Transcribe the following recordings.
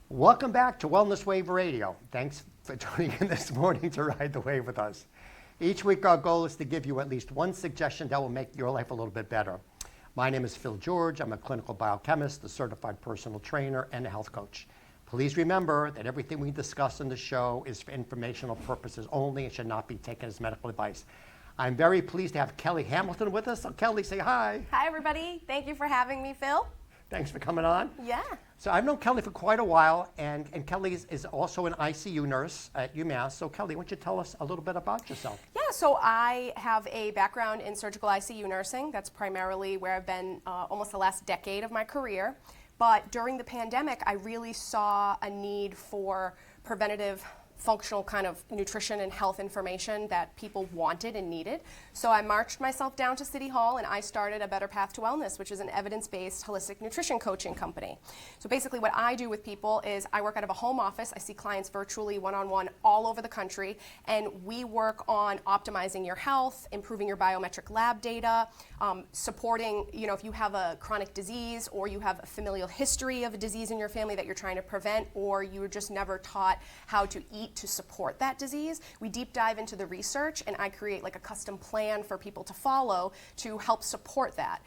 Welcome back to Wellness Wave Radio. Thanks for tuning in this morning to ride the wave with us. Each week our goal is to give you at least one suggestion that will make your life a little bit better. My name is Phil George. I'm a clinical biochemist, a certified personal trainer, and a health coach. Please remember that everything we discuss in the show is for informational purposes only and should not be taken as medical advice. I'm very pleased to have Kellie Hamilton with us. So Kellie, say hi. Hi, everybody. Thank you for having me, Phil. Thanks for coming on. Yeah. So I've known Kellie for quite a while, and Kellie is also an ICU nurse at UMass. So Kellie, why don't you tell us a little bit about yourself? Yeah, so I have a background in surgical ICU nursing. That's primarily where I've been almost the last decade of my career. But during the pandemic, I really saw a need for preventative functional kind of nutrition and health information that people wanted and needed. So I marched myself down to City Hall and I started A Better Path to Wellness, which is an evidence-based holistic nutrition coaching company. So basically what I do with people is I work out of a home office. I see clients virtually one-on-one all over the country, and we work on optimizing your health, improving your biometric lab data, supporting, if you have a chronic disease or you have a familial history of a disease in your family that you're trying to prevent, or you were just never taught how to eat to support that disease. We deep dive into the research and I create like a custom plan for people to follow to help support that.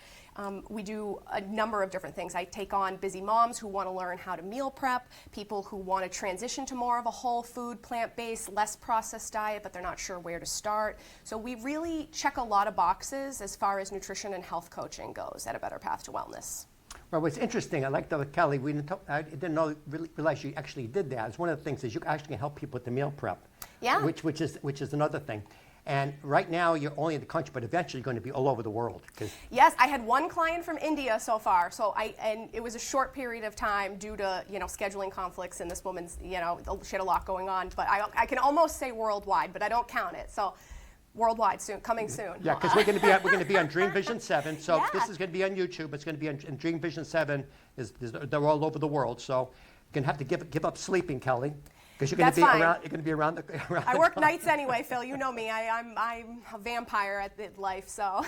We do a number of different things. I take on busy moms who want to learn how to meal prep, people who want to transition to more of a whole food, plant-based, less processed diet, but they're not sure where to start. So we really check a lot of boxes as far as nutrition and health coaching goes at A Better Path to Wellness. Well, what's interesting, I like that with Kellie, I didn't realize you actually did that. It's one of the things is you actually can help people with the meal prep. Yeah. Which is another thing. And right now you're only in the country, but eventually you're going to be all over the world. Yes, I had one client from India so far. And it was a short period of time due to scheduling conflicts, and this woman's she had a lot going on. But I can almost say worldwide, but I don't count it. So. Worldwide soon, coming soon. Yeah, because we're going to be on Dream Vision 7. So Yeah. This is going to be on YouTube. It's going to be on Dream Vision 7. They're all over the world. So you're going to have to give up sleeping, Kellie, because you're going to be That's fine. around. You're going to be around the. I work nights anyway, Phil. You know me. I'm a vampire at life, so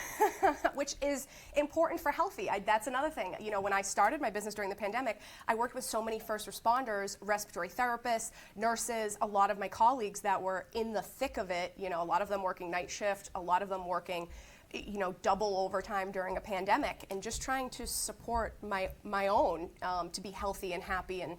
which is important for healthy. That's another thing. When I started my business during the pandemic, I worked with so many first responders, respiratory therapists, nurses, a lot of my colleagues that were in the thick of it. A lot of them working night shift, a lot of them working double overtime during a pandemic, and just trying to support my own to be healthy and happy and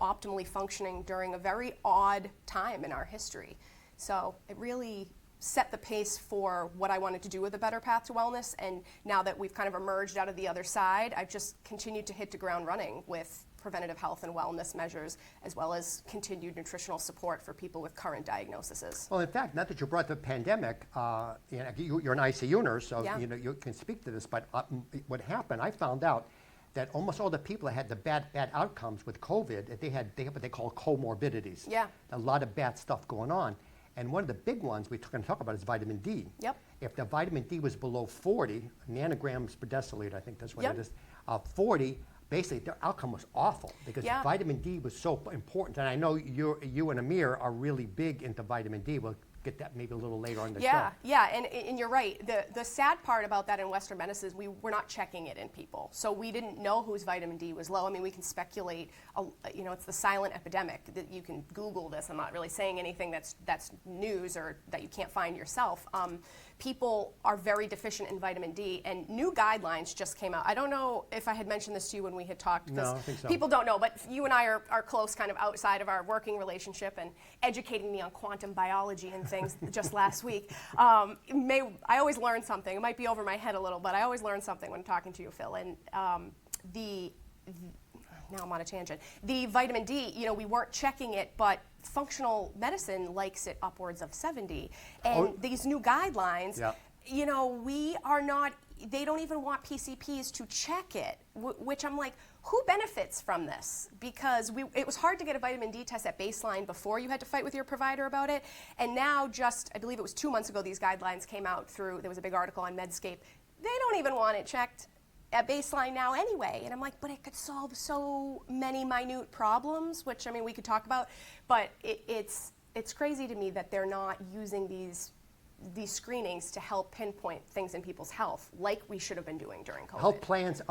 optimally functioning during a very odd time in our history. So it really set the pace for what I wanted to do with A Better Path to Wellness, and now that we've kind of emerged out of the other side, I've just continued to hit the ground running with preventative health and wellness measures, as well as continued nutritional support for people with current diagnoses. Well, in fact, not that you brought the pandemic, you're an ICU nurse, so Yeah. You can speak to this, but what happened, I found out that almost all the people that had the bad outcomes with COVID, they have what they call comorbidities. Yeah. A lot of bad stuff going on. And one of the big ones we're going to talk about is vitamin D. Yep. If the vitamin D was below 40 nanograms per deciliter, I think that's what Yep. it is, 40, basically their outcome was awful because Yeah. vitamin D was so important. And I know you and Amir are really big into vitamin D. We'll get that maybe a little later on in the show. Yeah, and you're right. The sad part about that in Western medicine is we're not checking it in people. So we didn't know whose vitamin D was low. I mean, we can speculate, it's the silent epidemic. That you can Google this. I'm not really saying anything that's news or that you can't find yourself. People are very deficient in vitamin D, and new guidelines just came out. I don't know if I had mentioned this to you when we had talked. No, I think so. People don't know, but you and I are close kind of outside of our working relationship and educating me on quantum biology and things just last week. I always learn something. It might be over my head a little, but I always learn something when talking to you, Phil. And now I'm on a tangent. The vitamin D, we weren't checking it, but functional medicine likes it upwards of 70. And these new guidelines, we are not, they don't even want PCPs to check it, which I'm like, who benefits from this? Because it was hard to get a vitamin D test at baseline before you had to fight with your provider about it. And now I believe it was 2 months ago, these guidelines came out there was a big article on Medscape. They don't even want it checked at baseline now anyway. And I'm like, but it could solve so many minute problems, which, we could talk about. But it's crazy to me that they're not using these screenings to help pinpoint things in people's health like we should have been doing during COVID. Health plans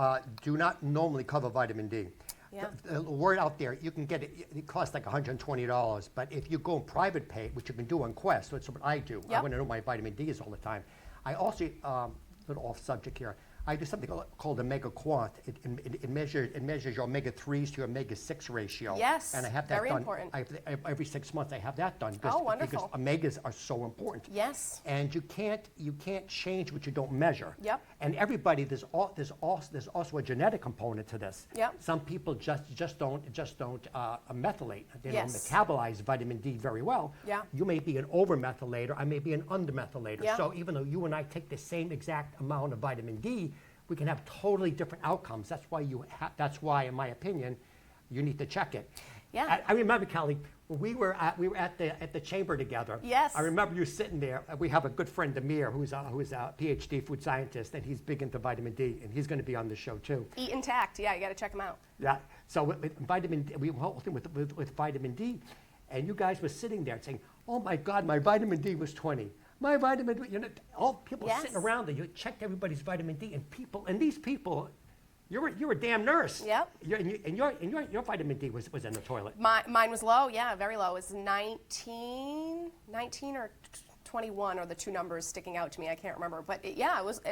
do not normally cover vitamin D. Yeah. The word out there, you can get it, it costs like $120, but if you go in private pay, which you can do on Quest, that's what I do. I Yep. want to know my vitamin D is all the time. I also, a little off subject here, I do something called Omega Quant. It measures your omega-3s to your omega-6 ratio. Yes, and I have that very done. important. Every 6 months I have that done Oh, wonderful. because omegas are so important. Yes. And you can't change what you don't measure. Yep. And everybody, there's also a genetic component to this. Yep. Some people just don't methylate. They Yes. don't metabolize vitamin D very well. Yeah. You may be an over-methylator, I may be an under-methylator. Yeah. So even though you and I take the same exact amount of vitamin D, we can have totally different outcomes. That's why, in my opinion, you need to check it. Yeah. I remember, Kelly, we were at the chamber together. Yes. I remember you sitting there. We have a good friend, Amir, who's a PhD food scientist, and he's big into vitamin D, and he's going to be on the show too. Eat Intact. Yeah, you got to check them out. Yeah. So with vitamin D, we were holding with vitamin D, and you guys were sitting there saying, "Oh my God, my vitamin D was 20. My vitamin D." All people Yes. sitting around there. You checked everybody's vitamin D, and these people. You're a damn nurse. Yep. Your vitamin D was in the toilet. Mine was low, yeah, very low. It was 19 or 21 are the two numbers sticking out to me. I can't remember, but it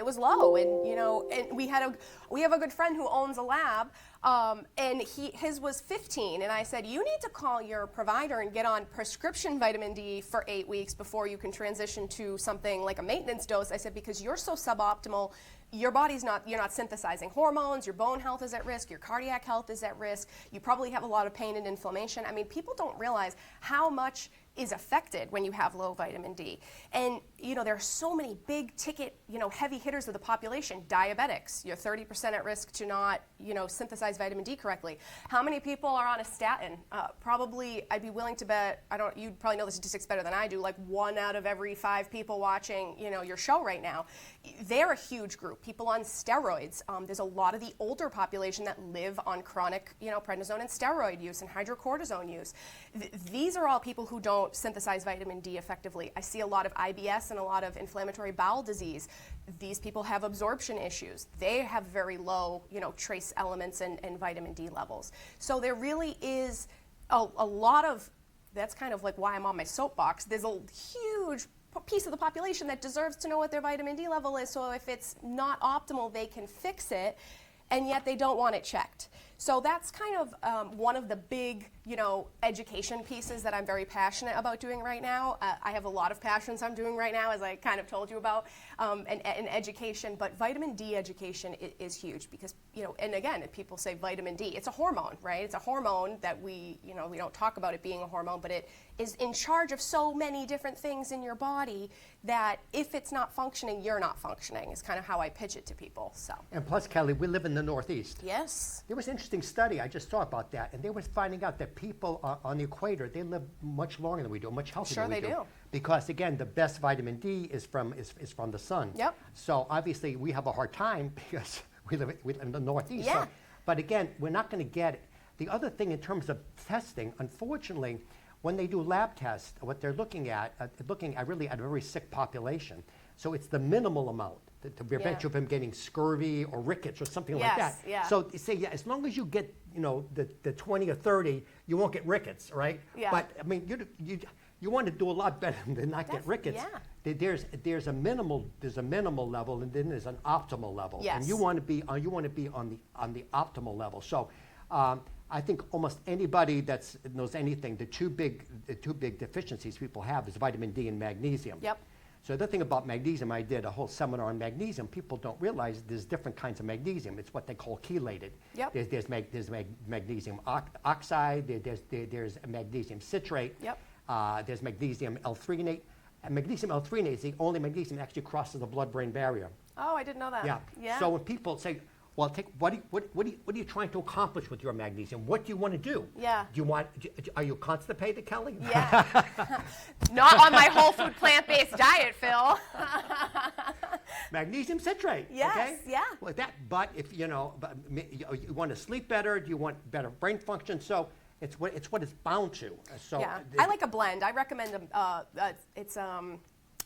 was low. And and we have a good friend who owns a lab, and his was 15. And I said, you need to call your provider and get on prescription vitamin D for 8 weeks before you can transition to something like a maintenance dose. I said, because you're so suboptimal. You're not synthesizing hormones, your bone health is at risk, your cardiac health is at risk, you probably have a lot of pain and inflammation. I mean, people don't realize how much is affected when you have low vitamin D. And, there are so many big ticket, heavy hitters of the population. Diabetics, you're 30% at risk to not, synthesize vitamin D correctly. How many people are on a statin? Probably, I'd be willing to bet, you'd probably know the statistics better than I do, like 1 out of every 5 people watching, your show right now. They're a huge group. People on steroids. There's a lot of the older population that live on chronic, prednisone and steroid use and hydrocortisone use. These are all people who don't synthesize vitamin D effectively. I see a lot of IBS and a lot of inflammatory bowel disease. These people have absorption issues. They have very low, trace elements and vitamin D levels. So there really is a lot of, that's kind of like why I'm on my soapbox. There's a huge piece of the population that deserves to know what their vitamin D level is, so if it's not optimal, they can fix it, and yet they don't want it checked. So that's kind of one of the big, education pieces that I'm very passionate about doing right now. I have a lot of passions I'm doing right now, as I kind of told you about, in education, but vitamin D education is huge because, and again, if people say vitamin D, it's a hormone, right? It's a hormone that we don't talk about it being a hormone, but it is in charge of so many different things in your body that if it's not functioning, you're not functioning, is kind of how I pitch it to people, so. And plus, Kelly, we live in the Northeast. Yes. There was an interesting study, I just saw about that, and they were finding out that people on the equator, they live much longer than we do, much healthier than we do. Sure they do. Because again, the best vitamin D is from the sun. Yep. So obviously we have a hard time because we live in the Northeast. Yeah. So, but again, we're not going to get it. The other thing in terms of testing, unfortunately, when they do lab tests, what they're looking at really at a very sick population. So it's the minimal amount to prevent you from getting scurvy or rickets or something like that. Yeah. So you say, as long as you get, the 20 or 30, you won't get rickets, right? Yeah. But I mean, you want to do a lot better than not get rickets. Yeah. There's a minimal level, and then there's an optimal level. Yes. And you want to be on the optimal level. So I think almost anybody that knows anything, the two big deficiencies people have is vitamin D and magnesium. Yep. So the thing about magnesium, I did a whole seminar on magnesium. People don't realize there's different kinds of magnesium. It's what they call chelated. Yep. There's magnesium oxide. There's magnesium citrate. Yep. There's magnesium L-threonate. And magnesium L-threonate is the only magnesium that actually crosses the blood-brain barrier. Oh, I didn't know that. Yeah. So when people say, well, what are you trying to accomplish with your magnesium? What do you want to do? Yeah. Are you constipated, Kelly? Yeah. Not on my whole food plant-based diet, Phil. Magnesium citrate. Yes, okay? yeah. Well, but if you want to sleep better, do you want better brain function? So it's what it's bound to. So Yeah, I like a blend. I recommend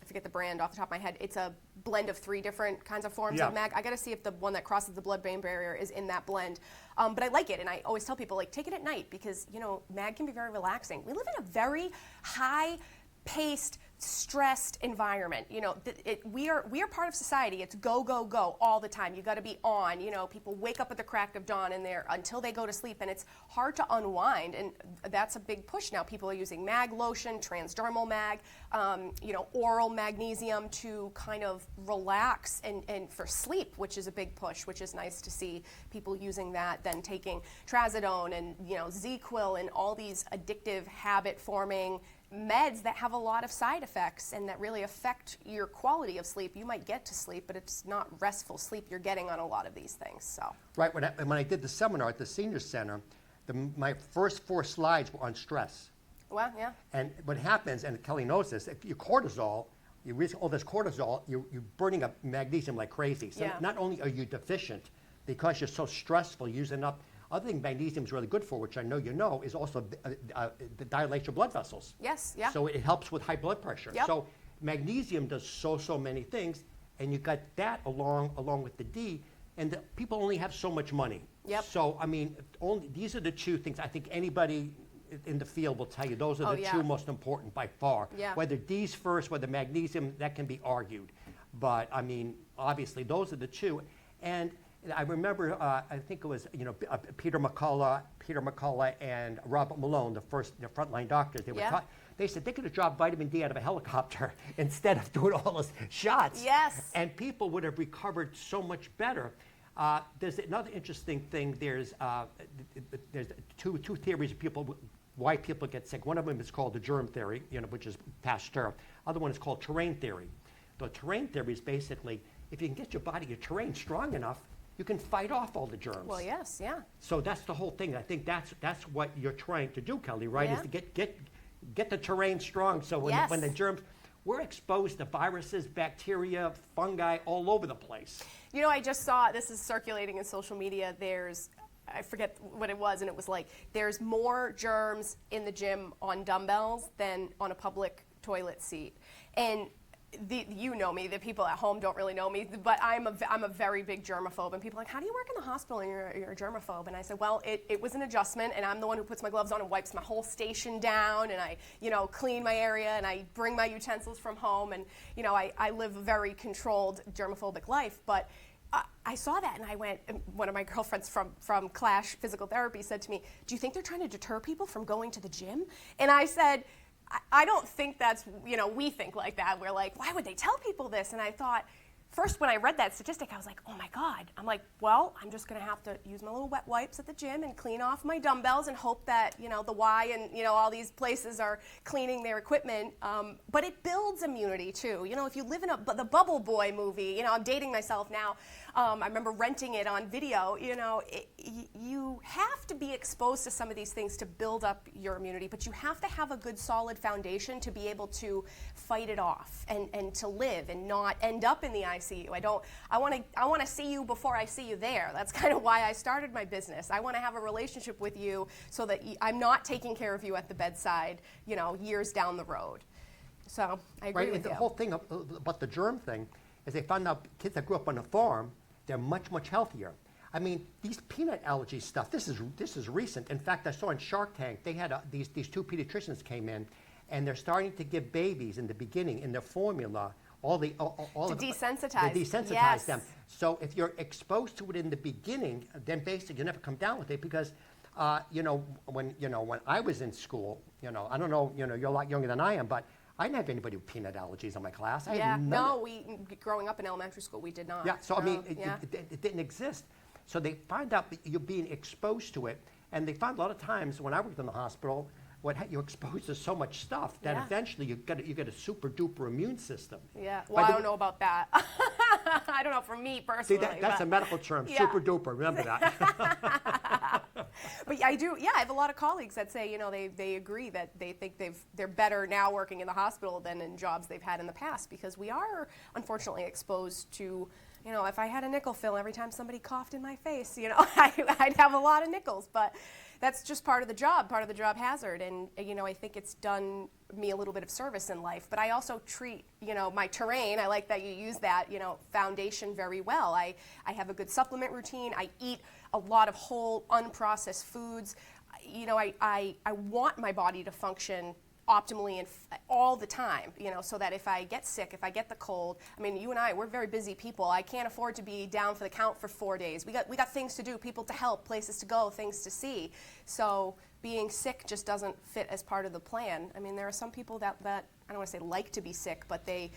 I forget the brand off the top of my head. It's a blend of 3 different kinds of forms Yeah. of mag. I got to see if the one that crosses the blood-brain barrier is in that blend. But I like it, and I always tell people, like, take it at night because, you know, mag can be very relaxing. We live in a very high-paced, stressed environment. You know, we are part of society. It's go, go, go all the time. You got to be on. You know, people wake up at the crack of dawn and they're until they go to sleep, and it's hard to unwind. And that's a big push now. People are using mag lotion, transdermal mag, you know, oral magnesium to kind of relax and for sleep, which is a big push, which is nice to see people using that, then taking trazodone and, you know, Z-Quil and all these addictive habit-forming meds that have a lot of side effects and that really affect your quality of sleep. You might get to sleep, but it's not restful sleep you're getting on a lot of these things. So Right, when I did the seminar at the Senior Center, my first 4 slides were on stress. well, yeah. And what happens, and Kelly knows this, if you cortisol, you risk all this cortisol, you're burning up magnesium like crazy. So Yeah. not only are you deficient, because you're so stressful, using up, other thing magnesium is really good for, which I know you know, is also the dilates your blood vessels. Yes, yeah. So it helps with high blood pressure. Yep. So magnesium does so many things, and you got that along with the D, and people only have so much money. Yep. So I mean, these are the 2 things I think anybody in the field will tell you. Those are Oh, the yeah. 2 most important by far. Yeah. Whether D's first, whether magnesium, that can be argued, but I mean, obviously those are the 2. And I remember, I think it was, you know, Peter McCullough and Robert Malone, the frontline doctors. They were Yeah. they said they could have dropped vitamin D out of a helicopter instead of doing all those shots. Yes. And people would have recovered so much better. There's another interesting thing. There's two theories of people, why people get sick. One of them is called the germ theory, you know, which is Pasteur. Other one is called terrain theory. The terrain theory is basically, if you can get your terrain strong enough, you can fight off all the germs. Well, yes, yeah. So that's the whole thing. I think that's what you're trying to do, Kelly, right? Yeah. Is to get the terrain strong. So Yes. when the germs, we're exposed to viruses, bacteria, fungi all over the place. You know, I just saw, this is circulating in social media, I forget what it was, and it was like, there's more germs in the gym on dumbbells than on a public toilet seat. And you know me, the people at home don't really know me, but I'm a very big germaphobe. And people are like, how do you work in the hospital and you're a germaphobe? And I said, well, it was an adjustment, and I'm the one who puts my gloves on and wipes my whole station down, and I, you know, clean my area, and I bring my utensils from home, and, you know, I live a very controlled germophobic life. But I saw that, and I went, and one of my girlfriends from Clash Physical Therapy said to me, do you think they're trying to deter people from going to the gym? And I said, I don't think that's, you know, we think like that. We're like, why would they tell people this? And I thought, first when I read that statistic, I was like, oh my God. I'm like, well, I'm just going to have to use my little wet wipes at the gym and clean off my dumbbells and hope that, you know, the Y and, you know, all these places are cleaning their equipment. But it builds immunity too. You know, if you live in the Bubble Boy movie, you know, I'm dating myself now. I remember renting it on video. You know, you have to be exposed to some of these things to build up your immunity, but you have to have a good solid foundation to be able to fight it off and to live and not end up in the ICU. I want to see you before I see you there. That's kind of why I started my business. I want to have a relationship with you so that I'm not taking care of you at the bedside, you know, years down the road. So I agree Right, with and you. the whole thing about the germ thing is they found out kids that grew up on a farm, they're much healthier. I mean, these peanut allergy stuff, this is recent. In fact, I saw in Shark Tank, they had these 2 pediatricians came in, and they're starting to give babies in the beginning in their formula all To desensitize. To desensitize Yes. them. So if you're exposed to it in the beginning, then basically you never come down with it because, you know, when I was in school, you know, I don't know, you know, you're a lot younger than I am, but I didn't have anybody with peanut allergies in my class. I Yeah, had none. no, growing up in elementary school, we did not. Yeah, so I mean, yeah. it didn't exist. So they find out that you're being exposed to it, and they find a lot of times when I worked in the hospital, you're exposed to so much stuff that Yeah. eventually you get a super duper immune system. Yeah, By well, I the don't way- know about that. I don't know for me See, personally. that's but, a medical term, Yeah. super duper. Remember that. But I do. Yeah, I have a lot of colleagues that say, you know, they agree that they think they're better now working in the hospital than in jobs they've had in the past because we are unfortunately exposed to. You know, if I had a nickel fill every time somebody coughed in my face, you know, I'd have a lot of nickels. But that's just part of the job hazard. And, I think it's done me a little bit of service in life. But I also treat, my terrain, I like that you use that, foundation very well. I have a good supplement routine. I eat a lot of whole, unprocessed foods. I want my body to function optimally and all the time, so that if I get sick, if I get the cold, you and I, we're very busy people. I can't afford to be down for the count for 4 days. We got things to do, people to help, places to go, things to see. So being sick just doesn't fit as part of the plan. There are some people that I don't want to say like to be sick, but they,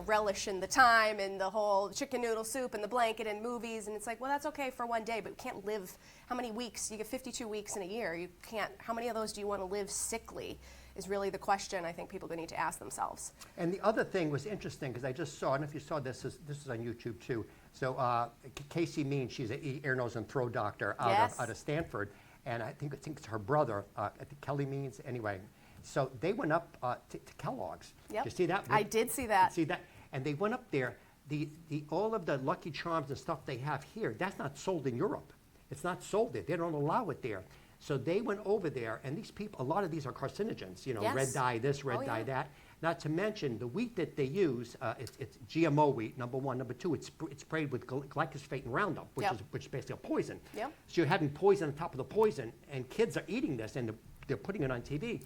relish in the time and the whole chicken noodle soup and the blanket and movies, and it's like, well, that's okay for one day, but you can't live, how many weeks? You get 52 weeks in a year. You can't, how many of those do you want to live sickly? Is really the question I think people need to ask themselves. And the other thing was interesting because I just saw, I don't know if you saw this is on YouTube too. So Casey Means, she's an ear, nose, and throat doctor out of Stanford, and I think it's her brother, I think Kellie Means. Anyway, so they went up to Kellogg's. Yep. Did you see that? I did see that. See that? And they went up there. The all of the Lucky Charms and stuff they have here, that's not sold in Europe. It's not sold there. They don't allow it there. So they went over there, and these people, a lot of these are carcinogens, Yes. red dye this, red dye that. Not to mention the wheat that they use, it's GMO wheat, number one. Number two, it's sprayed with glyphosate and Roundup, which is basically a poison. Yep. So you're having poison on top of the poison, and kids are eating this, and they're putting it on TV.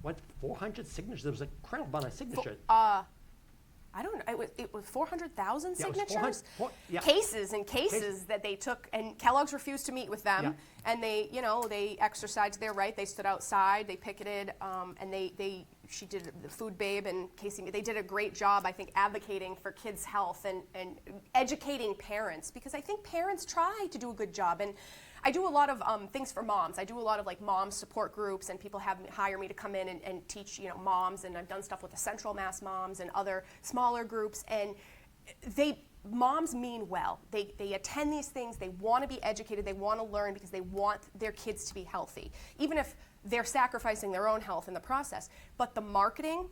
What, 400 signatures? There was a incredible amount of signatures. I don't know. It was 400,000 Yeah, it was signatures. 400 Cases and cases that they took, and Kellogg's refused to meet with them. Yeah. And they exercised their right. They stood outside. They picketed, and she did the Food Babe and Casey. They did a great job, I think, advocating for kids' health and educating parents, because I think parents try to do a good job. And I do a lot of things for moms. I do a lot of mom support groups, and people hire me to come in and teach moms, and I've done stuff with the Central Mass Moms and other smaller groups, and moms mean well. They attend these things, they want to be educated, they want to learn because they want their kids to be healthy, even if they're sacrificing their own health in the process. But the marketing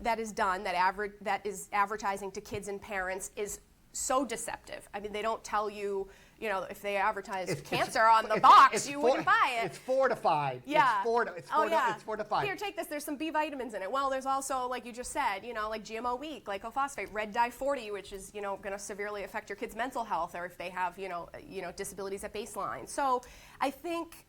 that is done, that is advertising to kids and parents, is so deceptive. They don't tell you, if they advertise cancer on the box, you wouldn't buy it. It's fortified. Yeah. It's fortified. Here, take this. There's some B vitamins in it. Well, there's also, like you just said, like GMO wheat, glyphosate, red dye 40, which is, going to severely affect your kids' mental health, or if they have, disabilities at baseline. So I think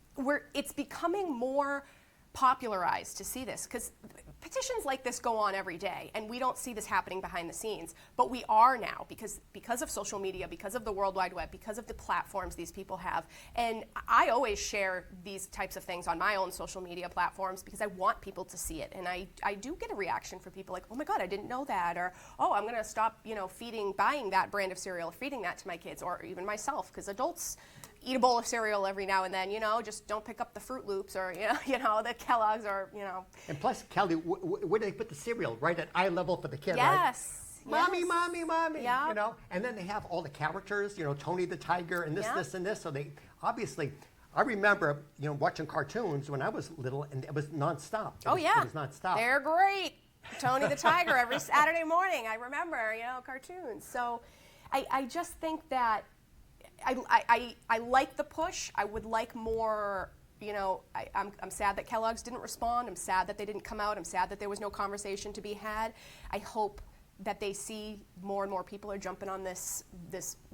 it's becoming more popularized to see this, because petitions like this go on every day, and we don't see this happening behind the scenes, but we are now, because of social media, because of the World Wide Web, because of the platforms these people have. And I always share these types of things on my own social media platforms because I want people to see it, and I do get a reaction from people like, oh my God, I didn't know that, or oh, I'm going to stop buying that brand of cereal, feeding that to my kids, or even myself, because adults eat a bowl of cereal every now and then, just don't pick up the Fruit Loops or, the Kellogg's or, And plus, Kelly, where do they put the cereal? Right at eye level for the kid, yes. right? Mommy, mommy, mommy, Yeah. And then they have all the characters, Tony the Tiger and this and this. So they, obviously, I remember, watching cartoons when I was little, and it was nonstop. It was nonstop. They're great. Tony the Tiger every Saturday morning. I remember, cartoons. So I just think that I like the push. I would like more, I'm sad that Kellogg's didn't respond. I'm sad that they didn't come out. I'm sad that there was no conversation to be had. I hope that they see more and more people are jumping on this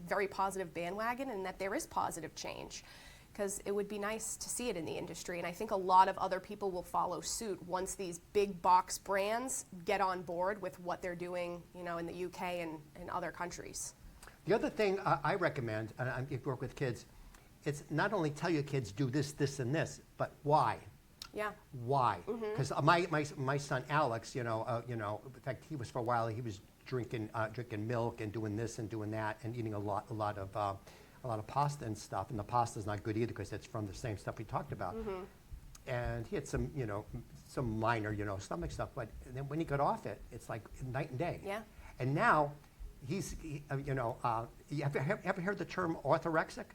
very positive bandwagon, and that there is positive change, because it would be nice to see it in the industry. And I think a lot of other people will follow suit once these big box brands get on board with what they're doing, in the UK and other countries. The other thing I recommend, and if you work with kids, it's not only tell your kids do this, this, and this, but why. Yeah. Why? Because my son Alex, in fact, he was for a while. He was drinking milk and doing this and doing that and eating a lot of pasta and stuff. And the pasta's not good either because it's from the same stuff we talked about. And he had some minor, stomach stuff. But then when he got off it, it's like night and day. Yeah. And now. You ever heard the term orthorexic?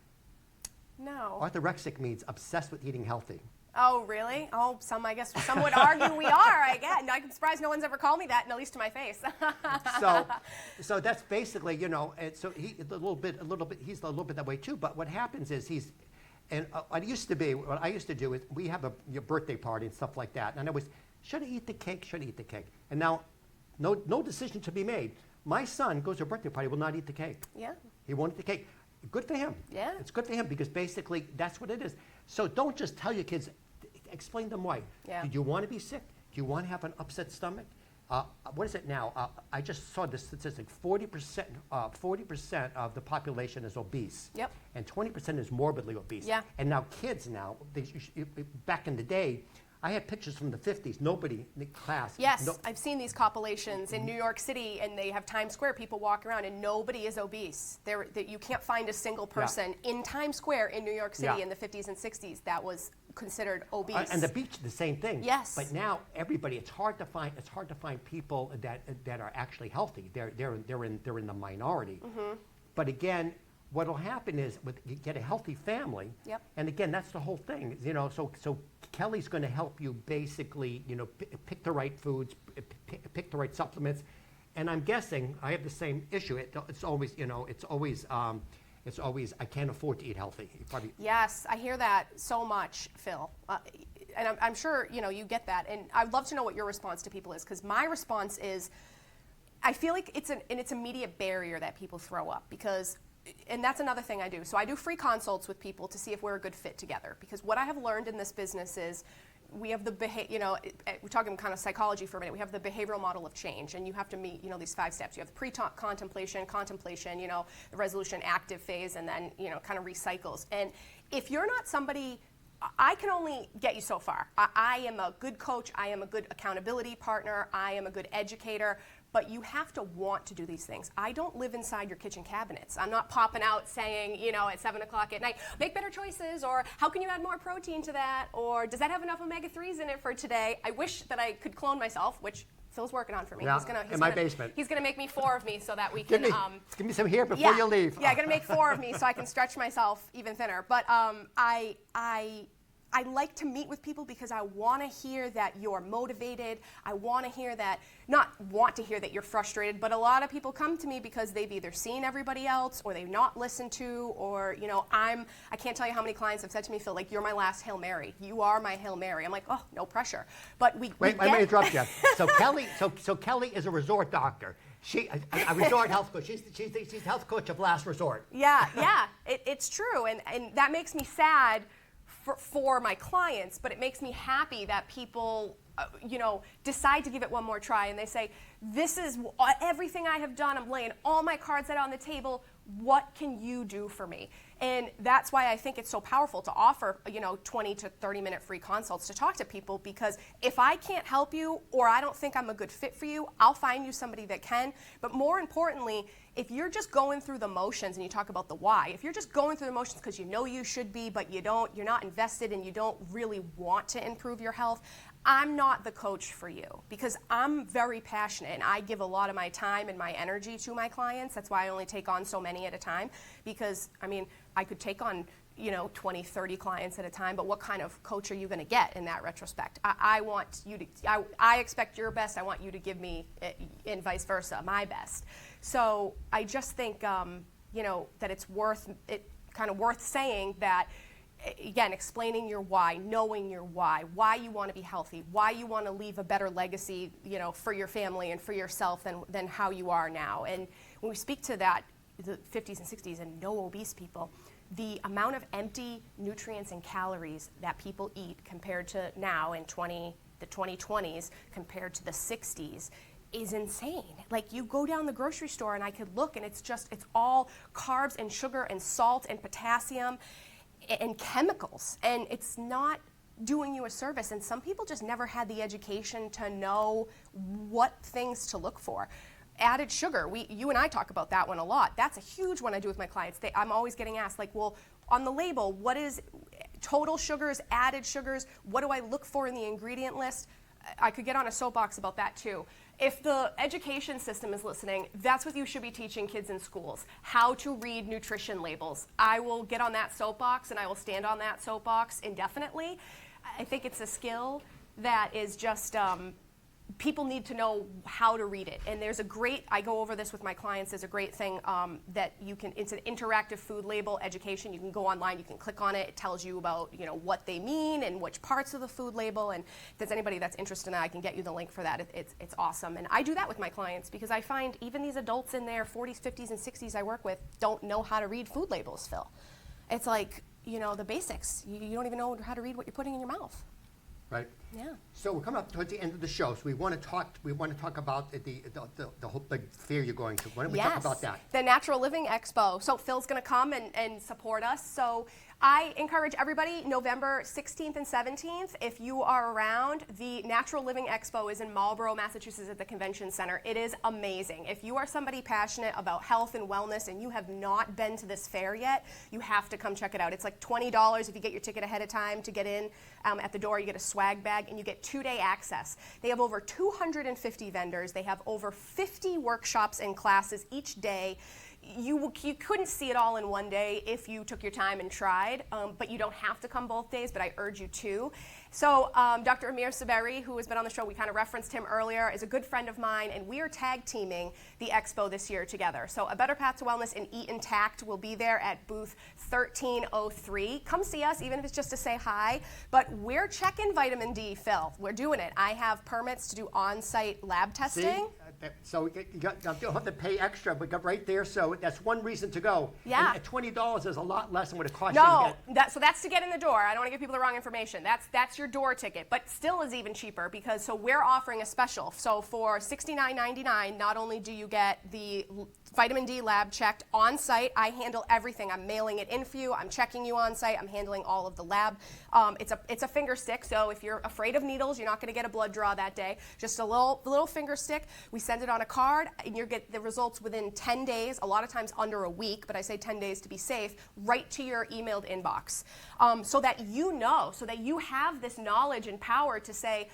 No. Orthorexic means obsessed with eating healthy. Oh, really? Oh, I guess some would argue we are, I guess. I'm surprised no one's ever called me that, at least to my face. So that's basically, and so he's a little bit that way too. But what happens is And what I used to do is we have your birthday party and stuff like that. And I was, should I eat the cake? Should I eat the cake? And now, no decision to be made. My son goes to a birthday party, will not eat the cake. Yeah. He won't eat the cake. Good for him. Yeah. It's good for him because basically that's what it is. So don't just tell your kids, explain them why. Yeah. Do you want to be sick? Do you want to have an upset stomach? What is it now? I just saw this statistic. 40% of the population is obese. Yep. And 20% is morbidly obese. Yeah. And now kids now, back in the day, I had pictures from the 50s. Nobody in the class. Yes, I've seen these compilations in New York City, and they have Times Square. People walk around, and nobody is obese. You can't find a single person in Times Square in New York City in the 50s and 60s that was considered obese. And the beach, the same thing. Yes. But now everybody, it's hard to find people that are actually healthy. They're in the minority. But again, what will happen is you get a healthy family. Yep. And again, that's the whole thing. So Kellie's going to help you basically, pick the right foods, pick the right supplements. And I'm guessing I have the same issue. It's always I can't afford to eat healthy. Yes, I hear that so much, Phil. And I'm sure you get that. And I'd love to know what your response to people is, because my response is, I feel like it's an immediate barrier that people throw up because. And that's another thing I do. So I do free consults with people to see if we're a good fit together. Because what I have learned in this business is we have we're talking kind of psychology for a minute. We have the behavioral model of change, and you have to meet, these 5 steps. You have the contemplation, the resolution, active phase, and then, kind of recycles. And if you're not somebody, I can only get you so far. I am a good coach. I am a good accountability partner. I am a good educator. But you have to want to do these things. I don't live inside your kitchen cabinets. I'm not popping out saying, at 7 o'clock at night, make better choices, or how can you add more protein to that, or does that have enough omega-3s in it for today? I wish that I could clone myself, which Phil's working on for me. Yeah, in my basement. He's going to make me 4 of me so that we can... Give me some here before you leave. Yeah, I'm going to make 4 of me so I can stretch myself even thinner. But I like to meet with people because I want to hear that you're motivated. I want to hear that, not want to hear that you're frustrated, but a lot of people come to me because they've either seen everybody else or they've not listened to, or, I can't tell you how many clients have said to me, Phil, like, you're my last Hail Mary. You are my Hail Mary. I'm like, oh, no pressure. But Wait, let me interrupt you. So Kellie is a resort doctor. A resort health coach. She's the health coach of last resort. Yeah, it's true. And that makes me sad for my clients, but it makes me happy that people, decide to give it one more try, and they say, this is everything I have done. I'm laying all my cards out on the table. What can you do for me? And that's why I think it's so powerful to offer, 20 to 30-minute free consults to talk to people, because if I can't help you, or I don't think I'm a good fit for you, I'll find you somebody that can. But more importantly, if you're just going through the motions, and you talk about the why, if you're just going through the motions because you should be, but you're not invested and you don't really want to improve your health, I'm not the coach for you, because I'm very passionate and I give a lot of my time and my energy to my clients. That's why I only take on so many at a time, because I could take on 20, 30 clients at a time, but what kind of coach are you going to get in that retrospect? I want you to, I expect your best. I want you to give me, and vice versa, my best. So I just think, that it's worth saying that, again, explaining your why, knowing your why you want to be healthy, why you want to leave a better legacy, for your family and for yourself than how you are now. And when we speak to that, the 50s and 60s and no obese people, the amount of empty nutrients and calories that people eat compared to now in the 2020s compared to the 60s is insane. Like, you go down the grocery store and I could look and it's all carbs and sugar and salt and potassium and chemicals, and it's not doing you a service. And some people just never had the education to know what things to look for. Added sugar, you and I talk about that one a lot. That's a huge one I do with my clients. I'm always getting asked, like, well, on the label, what is total sugars, added sugars? What do I look for in the ingredient list? I could get on a soapbox about that too. If the education system is listening, that's what you should be teaching kids in schools, how to read nutrition labels. I will get on that soapbox and I will stand on that soapbox indefinitely. I think it's a skill that is just, people need to know how to read it. And there's a great, I go over this with my clients, there's a great thing that you can, it's an interactive food label education. You can go online, you can click on it, it tells you about, you know, what they mean and which parts of the food label. And if there's anybody that's interested in that, I can get you the link for that. It's awesome. And I do that with my clients because I find even these adults in their 40s, 50s, and 60s I work with don't know how to read food labels, Phil. It's like, you know, the basics. You don't even know how to read what you're putting in your mouth. Right. Yeah. So we're coming up towards the end of the show. So we want to talk about the whole big fair you're going to. Why don't we talk about that? The Natural Living Expo. So Phil's going to come and support us. So I encourage everybody, November 16th and 17th, if you are around, the Natural Living Expo is in Marlborough, Massachusetts at the Convention Center. It is amazing. If you are somebody passionate about health and wellness and you have not been to this fair yet, you have to come check it out. It's like $20 if you get your ticket ahead of time to get in. At the door, you get a swag bag and you get 2-day access. They have over 250 vendors. They have over 50 workshops and classes each day. You couldn't see it all in one day if you took your time and tried, but you don't have to come both days, but I urge you to. So Dr. Amir Saberi, who has been on the show, we kind of referenced him earlier, is a good friend of mine, and we are tag teaming the expo this year together. So A Better Path to Wellness and Eat Intact will be there at booth 1303. Come see us, even if it's just to say hi. But we're checking vitamin D, Phil. We're doing it. I have permits to do on-site lab testing. See? So you don't have to pay extra, but got right there. So that's one reason to go. Yeah. And $20 is a lot less than what it costs you to No, get. so that's to get in the door. I don't want to give people the wrong information. That's your door ticket, but still is even cheaper because so we're offering a special. So for $69.99, not only do you get the vitamin D lab checked on site, I handle everything. I'm mailing it in for you. I'm checking you on site. I'm handling all of the lab. It's a finger stick. So if you're afraid of needles, you're not going to get a blood draw that day. Just a little finger stick. We send it on a card, and you get the results within 10 days. A lot of times under a week, but I say 10 days to be safe. Right to your emailed inbox, so that you know, so that you have this knowledge and power to say,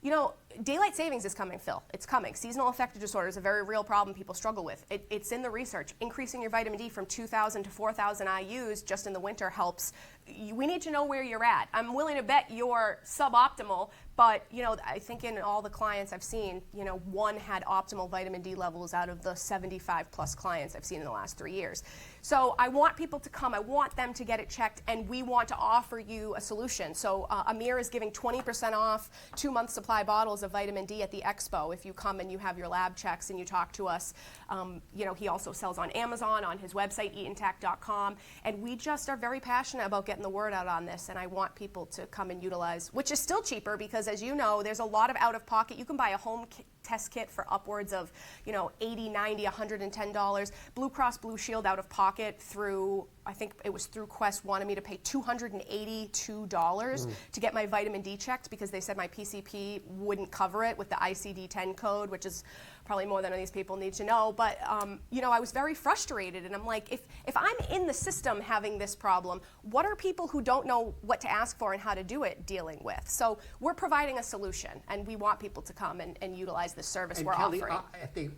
you know, daylight savings is coming, Phil. It's coming. Seasonal affective disorder is a very real problem people struggle with. It's in the research. Increasing your vitamin D from 2,000 to 4,000 IUs just in the winter helps. We need to know where you're at. I'm willing to bet you're suboptimal, but you know, I think in all the clients I've seen, you know, one had optimal vitamin D levels out of the 75 plus clients I've seen in the last 3 years. So I want people to come. I want them to get it checked, and we want to offer you a solution. So Amir is giving 20% off 2-month supply bottles of vitamin D at the expo if you come and you have your lab checks and you talk to us. You know, he also sells on Amazon, on his website, eatintact.com, and we just are very passionate about getting the word out on this, and I want people to come and utilize, which is still cheaper because, as you know, there's a lot of out-of-pocket. You can buy a home test kit for upwards of, you know, $80, $90, $110. Blue Cross Blue Shield out of pocket through, I think it was through Quest, wanted me to pay $282 to get my vitamin D checked because they said my PCP wouldn't cover it with the ICD-10 code, which is probably more than these people need to know. But, you know, I was very frustrated, and I'm like, if I'm in the system having this problem, what are people who don't know what to ask for and how to do it dealing with? So we're providing a solution, and we want people to come and utilize the service we're Kellie, offering. if they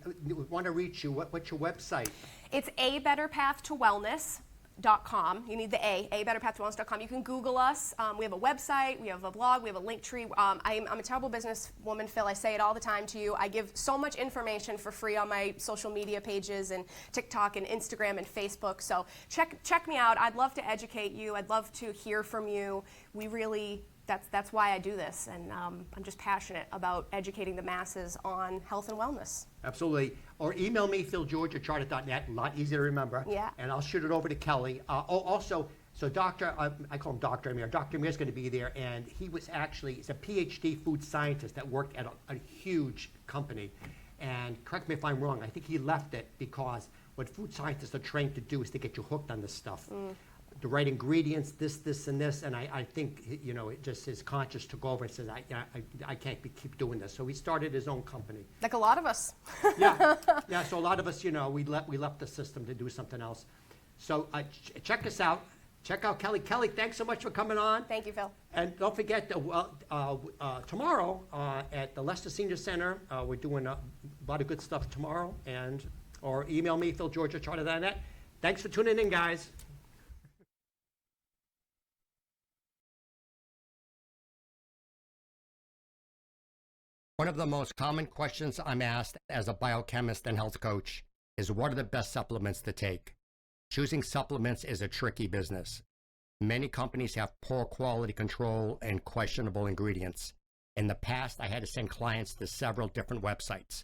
want to reach you, what's your website? It's abetterpathtowellness.com. You need the abetterpathtowellness.com. You can Google us. We have a website, we have a blog, we have a link tree. I'm a terrible businesswoman, Phil. I say it all the time to you. I give so much information for free on my social media pages and TikTok and Instagram and Facebook. So check me out. I'd love to educate you. I'd love to hear from you. We really, that's why I do this, and I'm just passionate about educating the masses on health and wellness. Absolutely. Or email me, philgeorge@charter.net, a lot easier to remember. Yeah. And I'll shoot it over to Kellie. Also, so Dr., I call him Dr. Amir. Dr. Amir's going to be there, and he's a PhD food scientist that worked at a huge company. And correct me if I'm wrong, I think he left it because what food scientists are trained to do is to get you hooked on this stuff. The right ingredients, this, and this, and I think, you know, it just his conscience took over and said, I can't keep doing this. So he started his own company. Like a lot of us. Yeah. So a lot of us, you know, we left the system to do something else. So check us out. Check out Kellie. Kellie, thanks so much for coming on. Thank you, Phil. And don't forget, tomorrow at the Leicester Senior Center, we're doing a lot of good stuff tomorrow. Or email me, philgeorge@charter.net. Thanks for tuning in, guys. One of the most common questions I'm asked as a biochemist and health coach is, what are the best supplements to take? Choosing supplements is a tricky business. Many companies have poor quality control and questionable ingredients. In the past, I had to send clients to several different websites.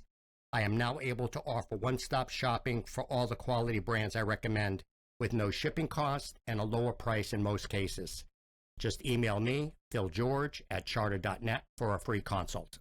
I am now able to offer one-stop shopping for all the quality brands I recommend with no shipping cost and a lower price in most cases. Just email me, philgeorge@charter.net, for a free consult.